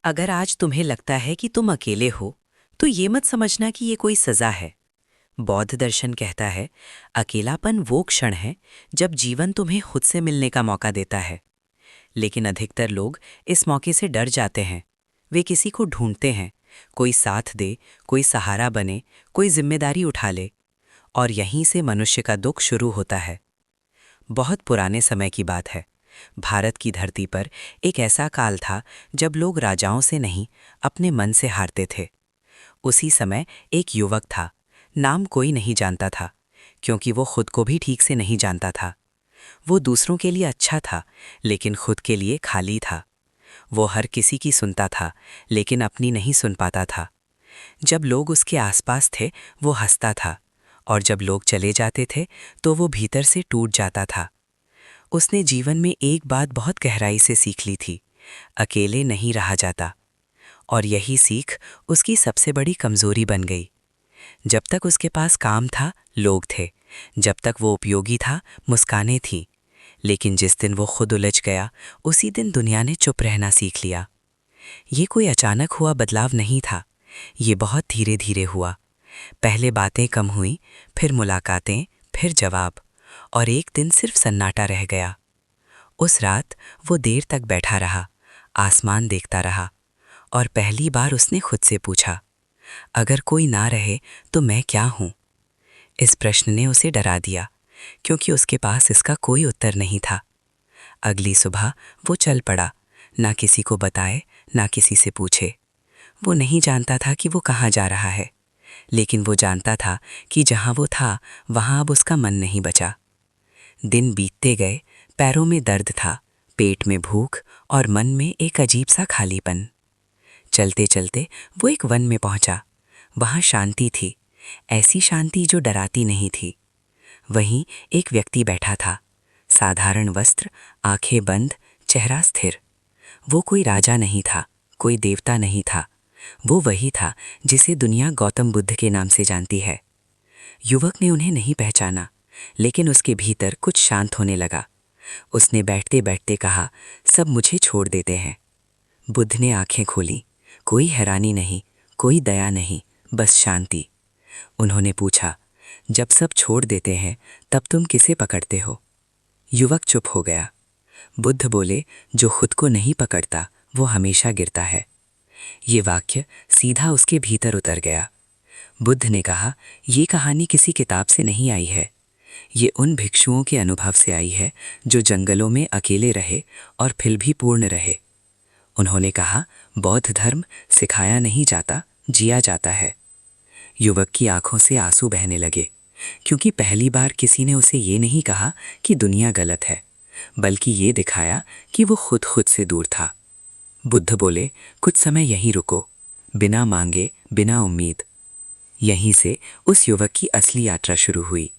अगर आज तुम्हें लगता है कि तुम अकेले हो, तो ये मत समझना कि ये कोई सजा है। बौद्ध दर्शन कहता है, अकेलापन वो क्षण है जब जीवन तुम्हें खुद से मिलने का मौका देता है। लेकिन अधिकतर लोग इस मौके से डर जाते हैं। वे किसी को ढूंढते हैं, कोई साथ दे, कोई सहारा बने, कोई जिम्मेदारी उठा ले। और यहीं से मनुष्य का दुख शुरू होता है। बहुत पुराने समय की बात है। भारत की धरती पर एक ऐसा काल था जब लोग राजाओं से नहीं, अपने मन से हारते थे। उसी समय एक युवक था। नाम कोई नहीं जानता था, क्योंकि वो खुद को भी ठीक से नहीं जानता था। वो दूसरों के लिए अच्छा था, लेकिन खुद के लिए खाली था। वो हर किसी की सुनता था, लेकिन अपनी नहीं सुन पाता था। जब लोग उसके आसपास थे, वो हंसता था, और जब लोग चले जाते थे, तो वो भीतर से टूट जाता था। उसने जीवन में एक बात बहुत गहराई से सीख ली थी, अकेले नहीं रहा जाता। और यही सीख उसकी सबसे बड़ी कमजोरी बन गई। जब तक उसके पास काम था, लोग थे। जब तक वो उपयोगी था, मुस्कानें थीं। लेकिन जिस दिन वो खुद उलझ गया, उसी दिन दुनिया ने चुप रहना सीख लिया। ये कोई अचानक हुआ बदलाव नहीं था। ये बहुत धीरे धीरे हुआ। पहले बातें कम हुई, फिर मुलाकातें, फिर जवाब, और एक दिन सिर्फ सन्नाटा रह गया। उस रात वो देर तक बैठा रहा, आसमान देखता रहा, और पहली बार उसने खुद से पूछा, अगर कोई ना रहे तो मैं क्या हूँ? इस प्रश्न ने उसे डरा दिया, क्योंकि उसके पास इसका कोई उत्तर नहीं था। अगली सुबह वो चल पड़ा, ना किसी को बताए, ना किसी से पूछे। वो नहीं जानता था कि वो कहाँ जा रहा है, लेकिन वो जानता था कि जहाँ वो था, वहाँ अब उसका मन नहीं बचा। दिन बीतते गए, पैरों में दर्द था, पेट में भूख, और मन में एक अजीब सा खालीपन। चलते चलते वो एक वन में पहुंचा। वहां शांति थी, ऐसी शांति जो डराती नहीं थी। वहीं एक व्यक्ति बैठा था, साधारण वस्त्र, आंखें बंद, चेहरा स्थिर। वो कोई राजा नहीं था, कोई देवता नहीं था। वो वही था जिसे दुनिया गौतम बुद्ध के नाम से जानती है। युवक ने उन्हें नहीं पहचाना, लेकिन उसके भीतर कुछ शांत होने लगा। उसने बैठते बैठते कहा, सब मुझे छोड़ देते हैं। बुद्ध ने आंखें खोली। कोई हैरानी नहीं, कोई दया नहीं, बस शांति। उन्होंने पूछा, जब सब छोड़ देते हैं, तब तुम किसे पकड़ते हो? युवक चुप हो गया। बुद्ध बोले, जो खुद को नहीं पकड़ता, वो हमेशा गिरता है। ये वाक्य सीधा उसके भीतर उतर गया। बुद्ध ने कहा, ये कहानी किसी किताब से नहीं आई है। ये उन भिक्षुओं के अनुभव से आई है, जो जंगलों में अकेले रहे और फिर भी पूर्ण रहे। उन्होंने कहा, बौद्ध धर्म सिखाया नहीं जाता, जिया जाता है। युवक की आंखों से आंसू बहने लगे, क्योंकि पहली बार किसी ने उसे ये नहीं कहा कि दुनिया गलत है, बल्कि ये दिखाया कि वो खुद से दूर था। बुद्ध बोले, कुछ समय यहीं रुको, बिना मांगे, बिना उम्मीद। यहीं से उस युवक की असली यात्रा शुरू हुई।